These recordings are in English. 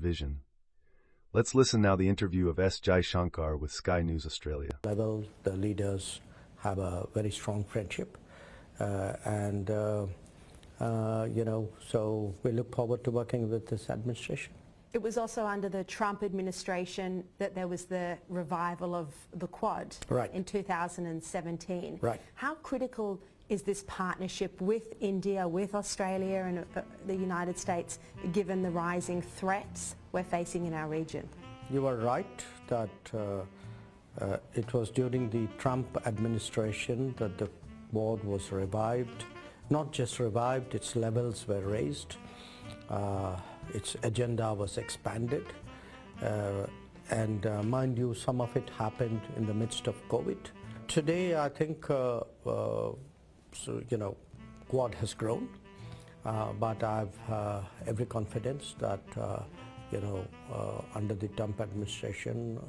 vision. Let's listen now the interview of S. Jaishankar with Sky News Australia. Level, the leaders have a very strong friendship, so we look forward to working with this administration. It was also under the Trump administration that there was the revival of the Quad in 2017. Right. How critical is this partnership with India, with Australia and the United States, given the rising threats we're facing in our region? You are right that it was during the Trump administration that the Quad was revived. Not just revived, its levels were raised. Its agenda was expanded, and mind you, some of it happened in the midst of COVID. Today, I think, Quad has grown, but I have every confidence that, under the Trump administration,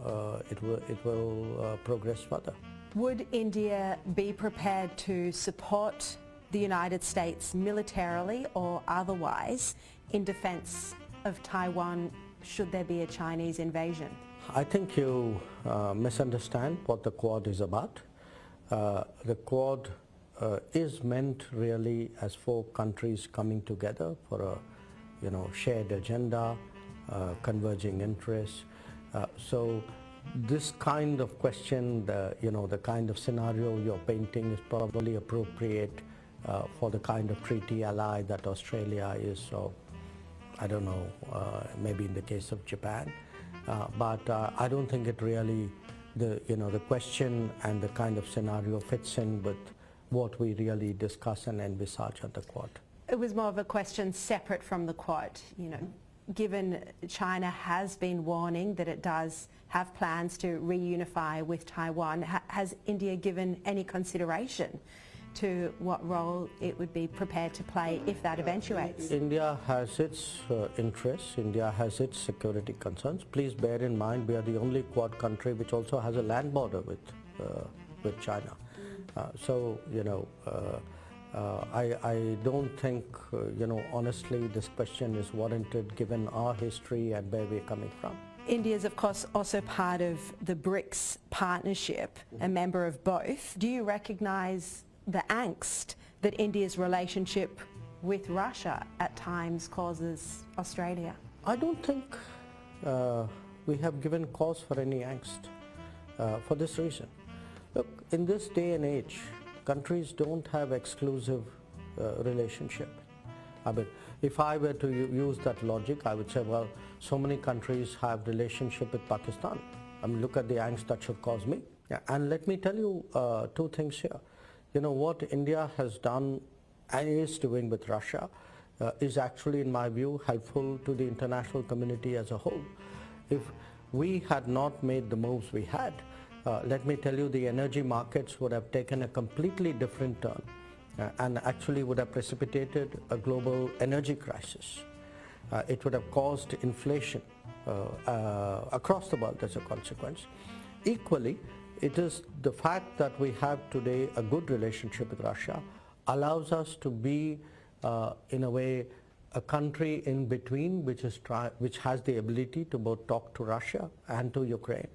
it will progress further. Would India be prepared to support the United States militarily or otherwise in defense of Taiwan should there be a Chinese invasion? I think you misunderstand what the Quad is about. The Quad is meant really as four countries coming together for a shared agenda, converging interests. So this kind of question, the kind of scenario you're painting is probably appropriate for the kind of treaty ally that Australia is. So I don't know, maybe in the case of Japan, but I don't think it really, the question and the kind of scenario fits in with what we really discuss and envisage at the Quad. It was more of a question separate from the Quad. Given China has been warning that it does have plans to reunify with Taiwan, has India given any consideration to what role it would be prepared to play if that eventuates? India has its interests, India has its security concerns. Please bear in mind we are the only Quad country which also has a land border with China. I don't think, honestly, this question is warranted given our history and where we're coming from. India is, of course, also part of the BRICS partnership, a member of both. Do you recognise the angst that India's relationship with Russia at times causes Australia? I don't think we have given cause for any angst for this reason. Look, in this day and age, countries don't have exclusive relationship. I mean, if I were to use that logic, I would say, well, so many countries have relationship with Pakistan. I mean, look at the angst that should cause me. Yeah. And let me tell you two things here. What India has done and is doing with Russia is actually, in my view, helpful to the international community as a whole. If we had not made the moves we had, let me tell you, the energy markets would have taken a completely different turn and actually would have precipitated a global energy crisis. It would have caused inflation across the world as a consequence. Equally, it is the fact that we have today a good relationship with Russia allows us to be, in a way, a country in between which has the ability to both talk to Russia and to Ukraine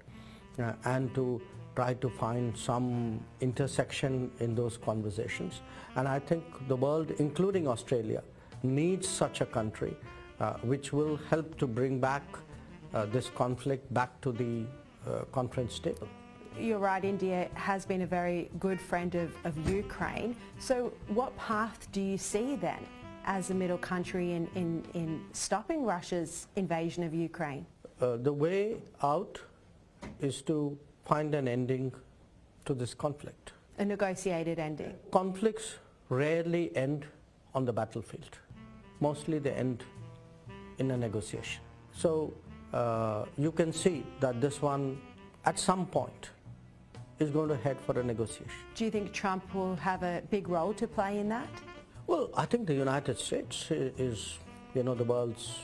and to try to find some intersection in those conversations. And I think the world, including Australia, needs such a country which will help to bring back this conflict back to the conference table. You're right, India has been a very good friend of Ukraine. So what path do you see then as a middle country in stopping Russia's invasion of Ukraine? The way out is to find an ending to this conflict. A negotiated ending? Conflicts rarely end on the battlefield. Mostly they end in a negotiation. So you can see that this one, at some point, is going to head for a negotiation. Do you think Trump will have a big role to play in that? Well, I think the United States is, the world's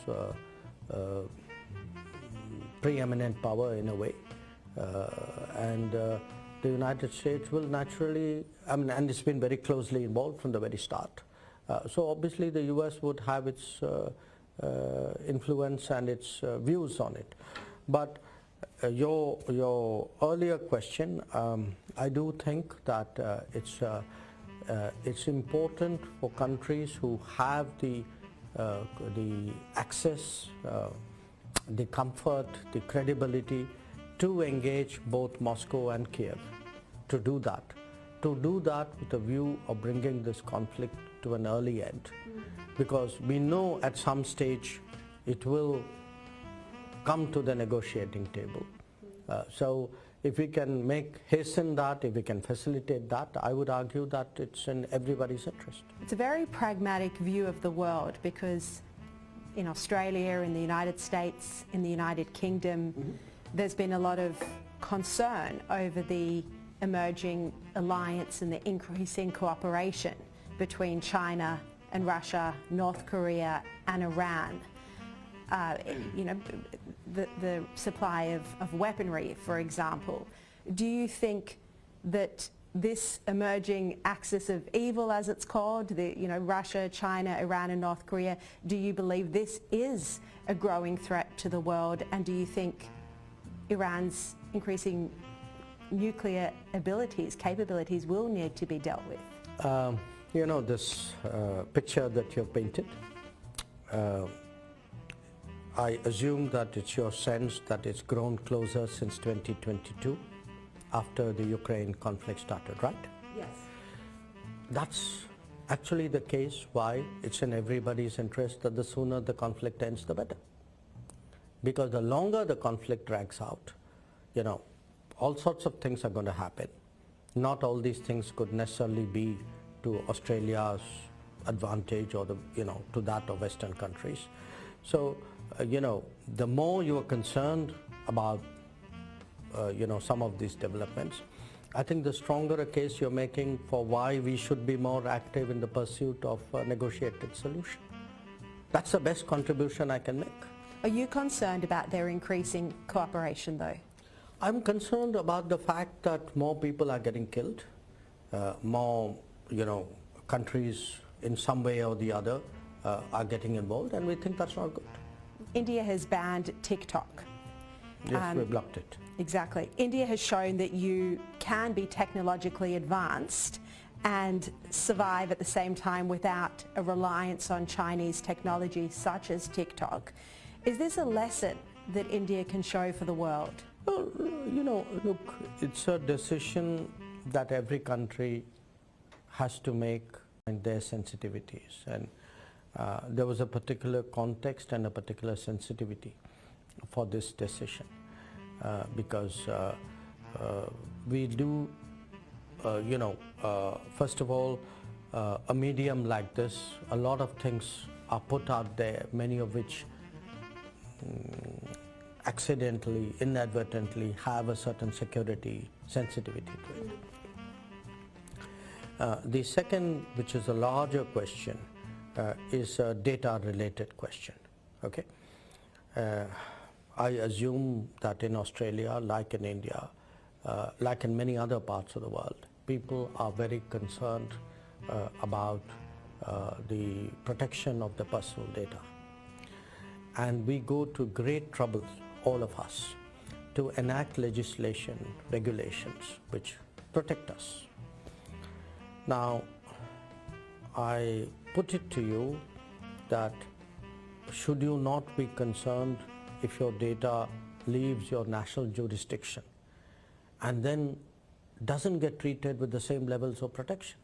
preeminent power in a way. And the United States will naturally, and it's been very closely involved from the very start. So obviously the US would have its influence and its views on it. But your earlier question, I do think that it's important for countries who have the access, the comfort, the credibility to engage both Moscow and Kiev, to do that with a view of bringing this conflict to an early end, because we know at some stage it will come to the negotiating table. So if we can hasten that, if we can facilitate that, I would argue that it's in everybody's interest. It's a very pragmatic view of the world, because in Australia, in the United States, in the United Kingdom, there's been a lot of concern over the emerging alliance and the increasing cooperation between China and Russia, North Korea and Iran. The supply of weaponry, for example. Do you think that this emerging axis of evil, as it's called, Russia, China, Iran and North Korea, do you believe this is a growing threat to the world? And do you think Iran's increasing nuclear capabilities will need to be dealt with? This picture that you've painted, I assume that it's your sense that it's grown closer since 2022, after the Ukraine conflict started, right? Yes. That's actually the case why it's in everybody's interest that the sooner the conflict ends, the better. Because the longer the conflict drags out, all sorts of things are going to happen. Not all these things could necessarily be to Australia's advantage or to that of Western countries. So, the more you are concerned about, some of these developments, I think the stronger a case you're making for why we should be more active in the pursuit of a negotiated solution. That's the best contribution I can make. Are you concerned about their increasing cooperation, though? I'm concerned about the fact that more people are getting killed, more, countries in some way or the other are getting involved, and we think that's not good. India has banned TikTok. Yes, we blocked it. Exactly. India has shown that you can be technologically advanced and survive at the same time without a reliance on Chinese technology such as TikTok. Is this a lesson that India can show for the world? Well, look, it's a decision that every country has to make in their sensitivities. And there was a particular context and a particular sensitivity for this decision, because we do, first of all, a medium like this, a lot of things are put out there, many of which accidentally, inadvertently have a certain security sensitivity to it. The second, which is a larger question, is a data-related question. Okay, I assume that in Australia, like in India, like in many other parts of the world, people are very concerned about the protection of the personal data. And we go to great trouble, all of us, to enact legislation, regulations, which protect us. Now, I put it to you that should you not be concerned if your data leaves your national jurisdiction and then doesn't get treated with the same levels of protection?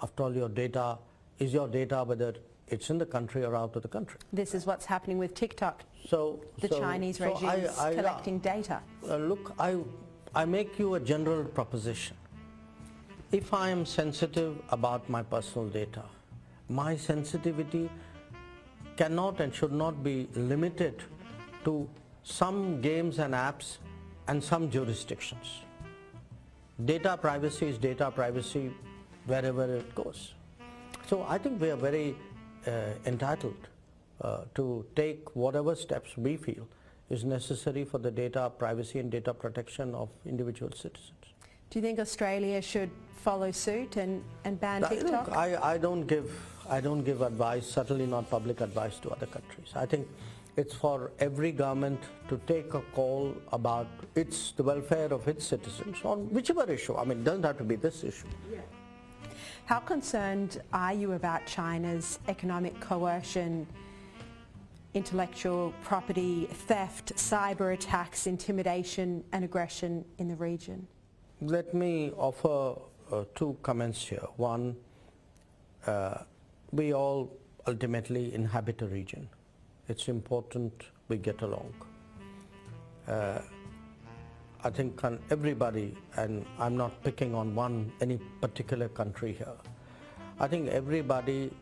After all, your data is your data, whether it's in the country or out of the country. This is what's happening with TikTok. The Chinese regime is collecting data. Look, I make you a general proposition. If I am sensitive about my personal data, my sensitivity cannot and should not be limited to some games and apps and some jurisdictions. Data privacy is data privacy wherever it goes. So I think we are very entitled to take whatever steps we feel is necessary for the data privacy and data protection of individual citizens. Do you think Australia should follow suit and ban TikTok? Look, I don't give I don't give advice, certainly not public advice to other countries. I think it's for every government to take a call about the welfare of its citizens on whichever issue. I mean, it doesn't have to be this issue. Yeah. How concerned are you about China's economic coercion, intellectual property theft, cyber attacks, intimidation and aggression in the region? Let me offer two comments here. One, we all ultimately inhabit a region. It's important we get along. I think everybody, and I'm not picking on any particular country here, I think everybody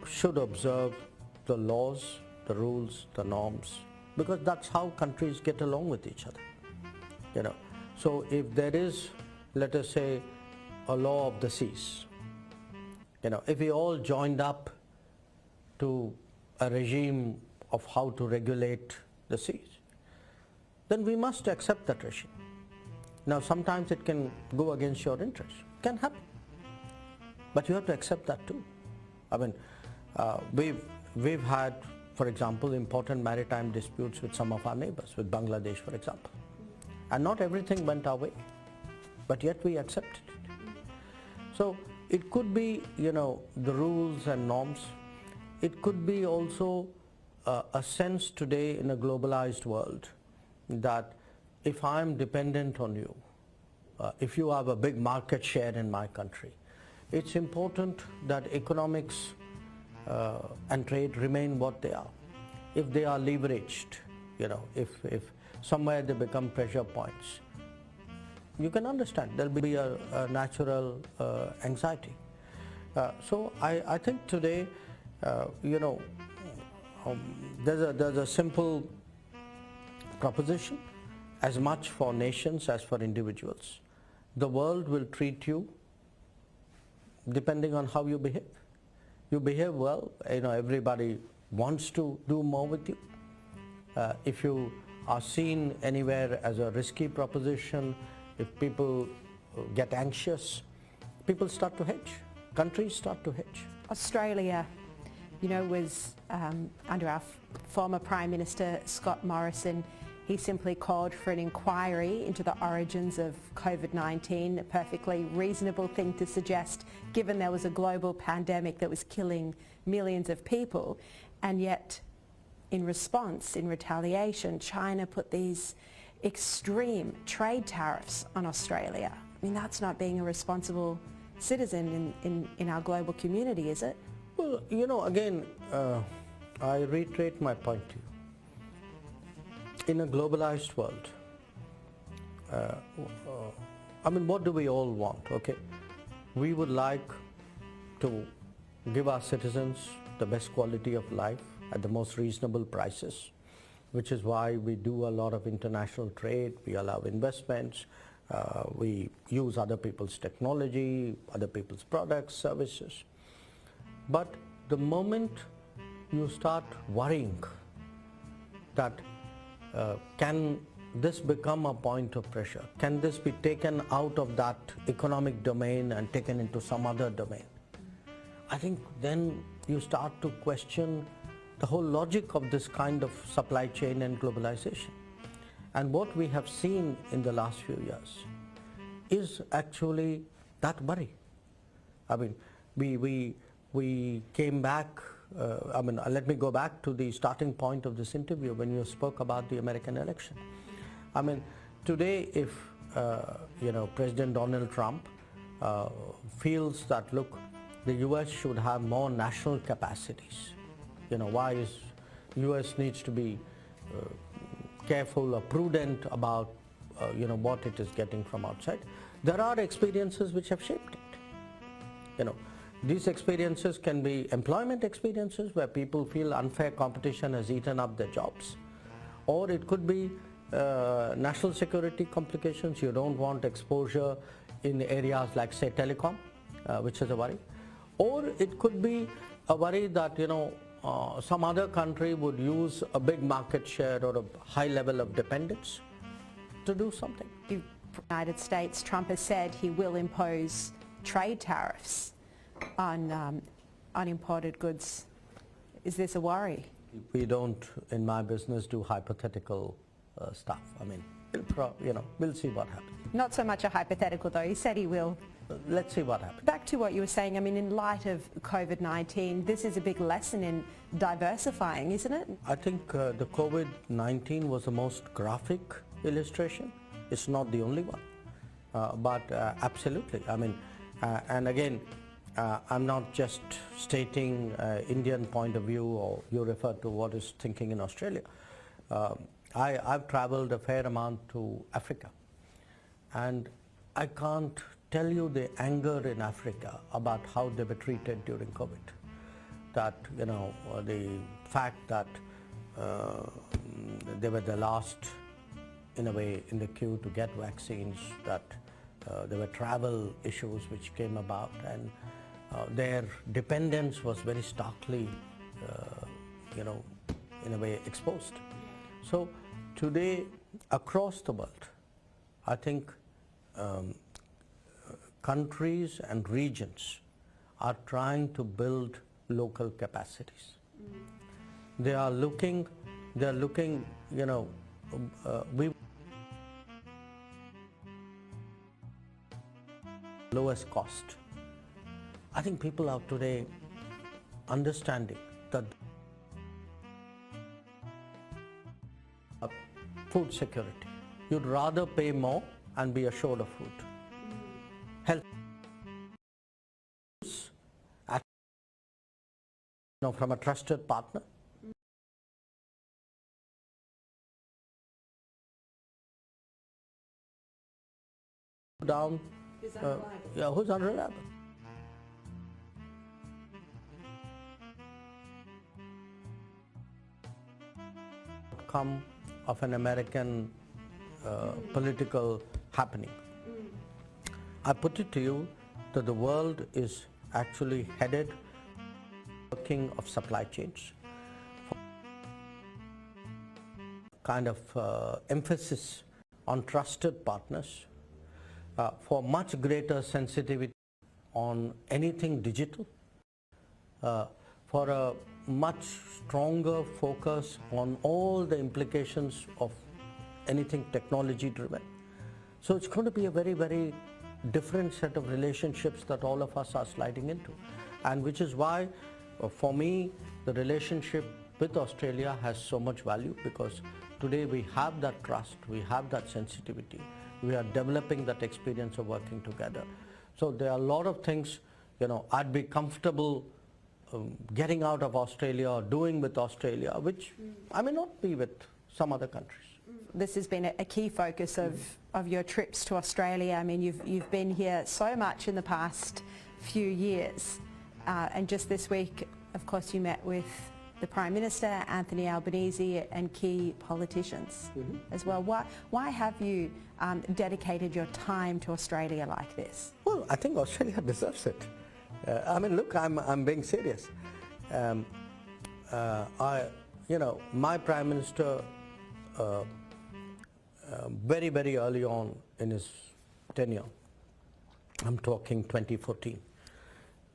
should observe the laws, the rules, the norms, because that's how countries get along with each other. You know, so if there is, let us say, a law of the seas, you know, if we all joined up to a regime of how to regulate the seas, then we must accept that regime. Now, sometimes it can go against your interests. It can happen. But you have to accept that too. I mean, we've had, for example, important maritime disputes with some of our neighbors, with Bangladesh, for example. And not everything went our way, but yet we accepted it. So it could be, you know, the rules and norms. It could be also a sense today in a globalized world that if I'm dependent on you, if you have a big market share in my country, it's important that economics and trade remain what they are. If they are leveraged, you know, if somewhere they become pressure points, you can understand there'll be a natural anxiety. So I think today, you know, there's a simple proposition, as much for nations as for individuals. The world will treat you depending on how you behave. You behave well, you know, everybody wants to do more with you. If you are seen anywhere as a risky proposition, if people get anxious, people start to hedge. Countries start to hedge. Australia, you know, was under our former Prime Minister Scott Morrison. He simply called for an inquiry into the origins of COVID-19, a perfectly reasonable thing to suggest given there was a global pandemic that was killing millions of people. And yet, in response, in retaliation, China put these extreme trade tariffs on Australia. I mean, that's not being a responsible citizen in our global community, is it? Well, you know, again, I reiterate my point to you. In a globalized world, I mean, what do we all want, okay? We would like to give our citizens the best quality of life at the most reasonable prices, which is why we do a lot of international trade, we allow investments, we use other people's technology, other people's products, services. But the moment you start worrying that can this become a point of pressure? Can this be taken out of that economic domain and taken into some other domain? I think then you start to question the whole logic of this kind of supply chain and globalization. And what we have seen in the last few years is actually that worry. I mean, we came back, let me go back to the starting point of this interview when you spoke about the American election. I mean, today if, President Donald Trump feels that, look, the US should have more national capacities. You know, why is US needs to be careful or prudent about, what it is getting from outside. There are experiences which have shaped it. You know, these experiences can be employment experiences where people feel unfair competition has eaten up their jobs. Or it could be national security complications. You don't want exposure in areas like, say, telecom, which is a worry. Or it could be a worry that, some other country would use a big market share or a high level of dependence to do something. The United States, Trump has said he will impose trade tariffs on imported goods. Is this a worry? We don't, in my business, do hypothetical stuff. I mean, we'll see what happens. Not so much a hypothetical though, he said he will. Let's see what happens. Back to what you were saying, I mean, in light of COVID-19, this is a big lesson in diversifying, isn't it? I think the COVID-19 was the most graphic illustration. It's not the only one, but absolutely. I mean, and again, I'm not just stating Indian point of view, or you refer to what is thinking in Australia. I've traveled a fair amount to Africa, and I can't tell you the anger in Africa about how they were treated during COVID. That, the fact that they were the last, in a way, in the queue to get vaccines, that there were travel issues which came about, and their dependence was very starkly, in a way, exposed. So today, across the world, I think countries and regions are trying to build local capacities. They are looking, we lowest cost. I think people are today understanding that food security. You'd rather pay more and be assured of food. Health, from a trusted partner. Down. Who's unreliable? Outcome of an American political happening. I put it to you that the world is actually headed working of supply chains, kind of emphasis on trusted partners, for much greater sensitivity on anything digital, for a much stronger focus on all the implications of anything technology driven. So it's going to be a very, very different set of relationships that all of us are sliding into, and which is why for me the relationship with Australia has so much value, because today we have that trust, we have that sensitivity, we are developing that experience of working together. So there are a lot of things, I'd be comfortable getting out of Australia or doing with Australia, which I may not be with some other countries. This has been a key focus of your trips to Australia. I mean, you've been here so much in the past few years, and just this week, of course, you met with the Prime Minister, Anthony Albanese, and key politicians as well. Why have you dedicated your time to Australia like this? Well, I think Australia deserves it. I mean, look, I'm being serious. My Prime Minister, very, very early on in his tenure, I'm talking 2014,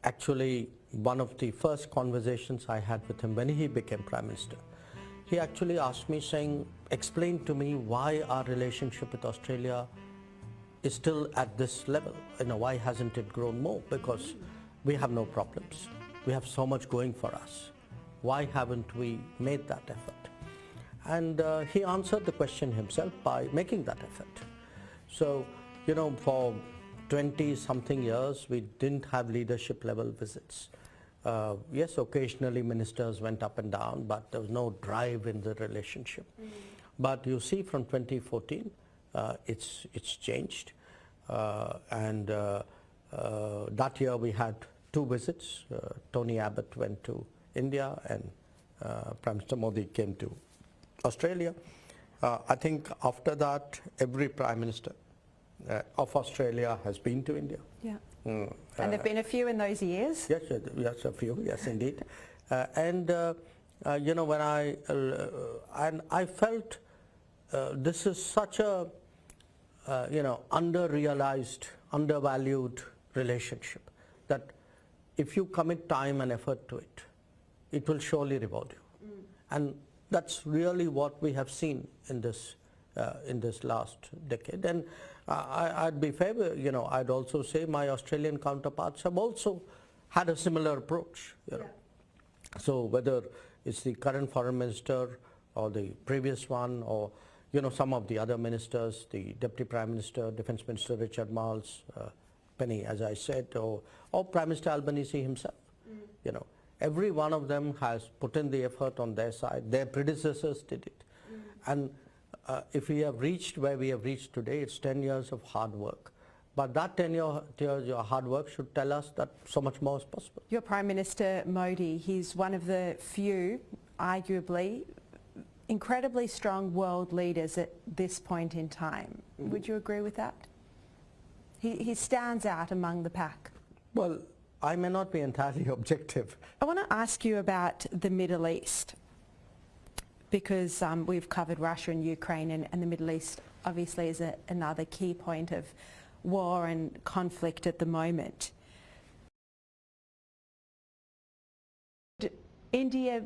actually one of the first conversations I had with him when he became Prime Minister, he actually asked me, saying, explain to me why our relationship with Australia is still at this level. Why hasn't it grown more? Because we have no problems. We have so much going for us. Why haven't we made that effort? And he answered the question himself by making that effort. So, for 20-something years, we didn't have leadership level visits. Yes, occasionally ministers went up and down, but there was no drive in the relationship. But you see, from 2014, it's changed. And that year we had 2 visits. Tony Abbott went to India, and Prime Minister Modi came to Australia. I think after that, every Prime Minister of Australia has been to India. Yeah. And there have been a few in those years? Yes, a few, yes, indeed. When I felt this is such a, under-realized, undervalued relationship, that if you commit time and effort to it, it will surely reward you. And that's really what we have seen in this last decade. And I'd be fair, I'd also say my Australian counterparts have also had a similar approach. So whether it's the current foreign minister or the previous one, or some of the other ministers, the Deputy Prime Minister, Defence Minister Richard Marles, Penny, as I said, or Prime Minister Albanese himself. Every one of them has put in the effort on their side. Their predecessors did it. And if we have reached where we have reached today, it's 10 years of hard work. But that 10 years of hard work should tell us that so much more is possible. Your Prime Minister Modi, he's one of the few, arguably, incredibly strong world leaders at this point in time. Would you agree with that? He stands out among the pack. Well, I may not be entirely objective. I want to ask you about the Middle East, because we've covered Russia and Ukraine, and the Middle East obviously is another key point of war and conflict at the moment. Would India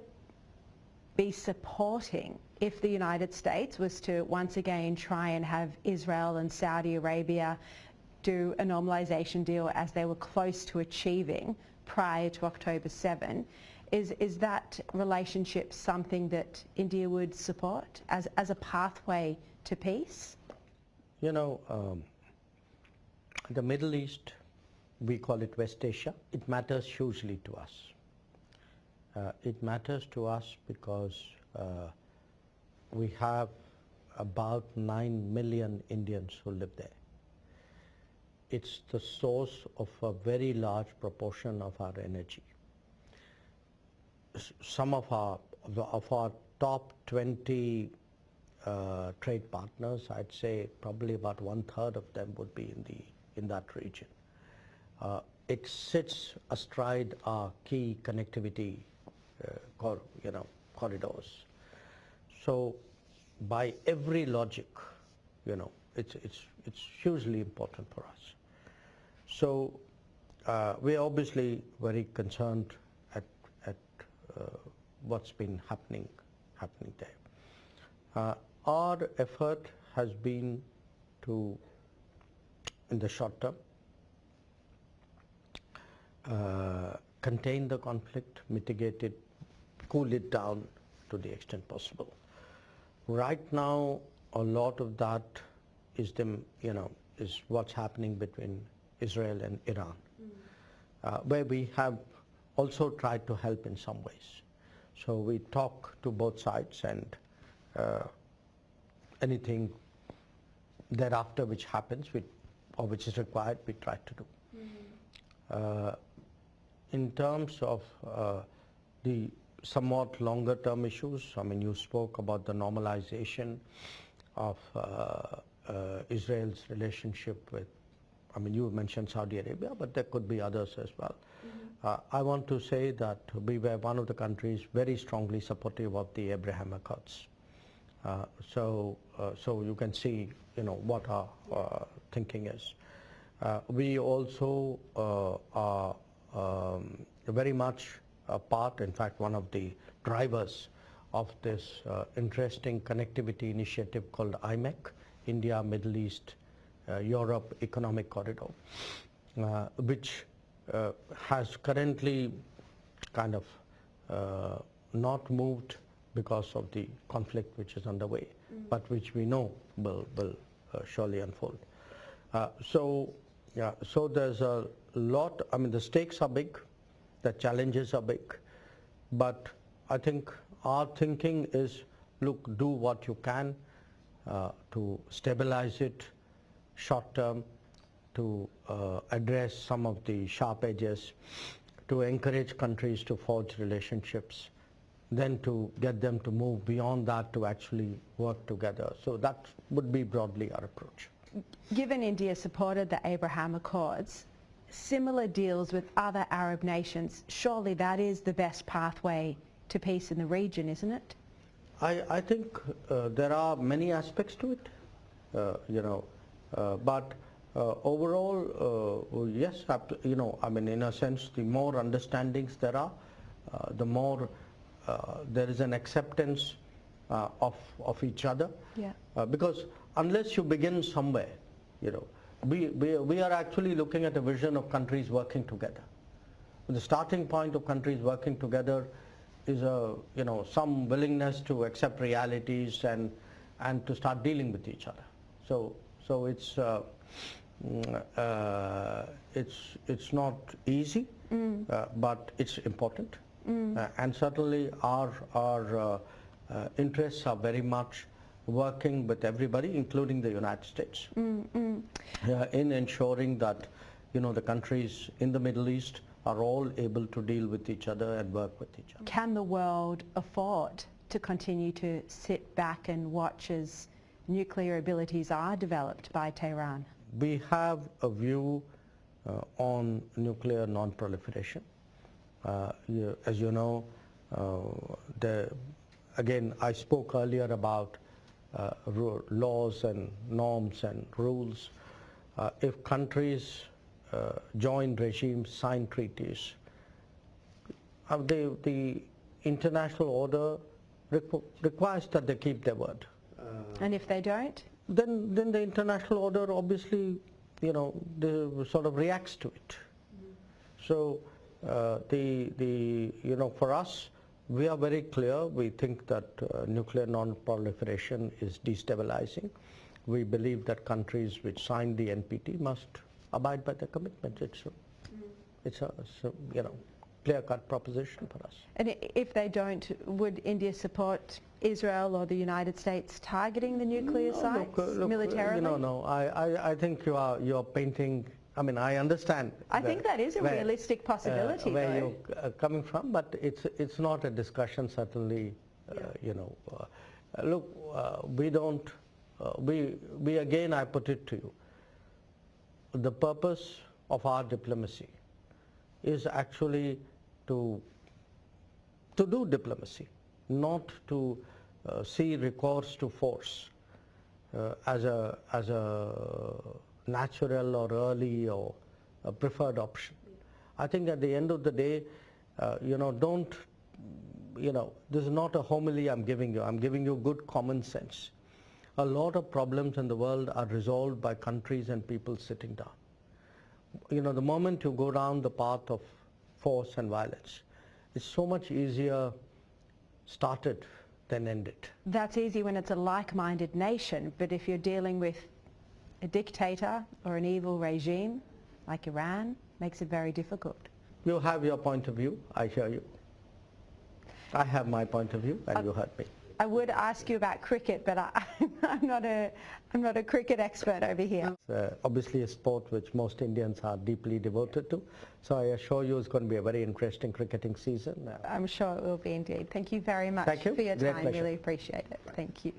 be supporting if the United States was to once again try and have Israel and Saudi Arabia do a normalisation deal as they were close to achieving prior to October 7? Is that relationship something that India would support as a pathway to peace? The Middle East, we call it West Asia, it matters hugely to us. It matters to us because we have about 9 million Indians who live there. It's the source of a very large proportion of our energy. Some of our top 20 trade partners, I'd say probably about 1/3 of them would be in that region. It sits astride our key connectivity corridors. So by every logic, it's hugely important for us. So we're obviously very concerned at what's been happening there. Our effort has been to, in the short term, contain the conflict, mitigate it, cool it down to the extent possible. Right now, a lot of that is what's happening between Israel and Iran, where we have also tried to help in some ways. So we talk to both sides, and anything thereafter which happens, or which is required, we try to do. In terms of the somewhat longer term issues, you spoke about the normalization of Israel's relationship with, you mentioned Saudi Arabia, but there could be others as well. I want to say that we were one of the countries very strongly supportive of the Abraham Accords. So you can see, what our thinking is. We also are very much a part, in fact, one of the drivers of this interesting connectivity initiative called IMEC, India, Middle East, Europe Economic Corridor, which has currently kind of not moved because of the conflict which is underway, but which we know will surely unfold. So there's a lot, the stakes are big, the challenges are big, but I think our thinking is, look, do what you can to stabilize it short term, to address some of the sharp edges, to encourage countries to forge relationships, then to get them to move beyond that to actually work together. So that would be broadly our approach. Given India supported the Abraham Accords, similar deals with other Arab nations, surely that is the best pathway to peace in the region, isn't it? I think there are many aspects to it, but Overall, yes, I mean, in a sense, the more understandings there are, the more there is an acceptance of each other. Yeah. Because unless you begin somewhere, we are actually looking at a vision of countries working together. The starting point of countries working together is some willingness to accept realities and to start dealing with each other. So it's not easy, but it's important, and certainly our interests are very much working with everybody, including the United States, in ensuring that the countries in the Middle East are all able to deal with each other and work with each other. Can the world afford to continue to sit back and watch as nuclear abilities are developed by Tehran? We have a view on nuclear non-proliferation. As you know, again, I spoke earlier about laws and norms and rules. If countries join regimes, sign treaties, the international order requires that they keep their word. And if they don't? Then the international order obviously, sort of reacts to it. So for us, we are very clear. We think that nuclear non-proliferation is destabilizing. We believe that countries which signed the NPT must abide by their commitment. It's a clear-cut proposition for us. And if they don't, would India support Israel or the United States targeting the nuclear sites militarily? No. I think you're painting. I mean, I understand. I think that is a realistic possibility, where you're coming from, but it's not a discussion. Certainly, look, we don't. We again, I put it to you. The purpose of our diplomacy is actually to do diplomacy, not to see recourse to force as a natural or early or a preferred option. I think at the end of the day, this is not a homily I'm giving you. I'm giving you good common sense. A lot of problems in the world are resolved by countries and people sitting down. The moment you go down the path of force and violence, it's so much easier started than ended. That's easy when it's a like-minded nation, but if you're dealing with a dictator or an evil regime like Iran, makes it very difficult. You have your point of view, I hear you. I have my point of view, and you heard me. I would ask you about cricket, but I'm not a cricket expert over here. It's obviously a sport which most Indians are deeply devoted to, so I assure you it's going to be a very interesting cricketing season. I'm sure it will be indeed. Thank you very much for your time. Really appreciate it. Thank you.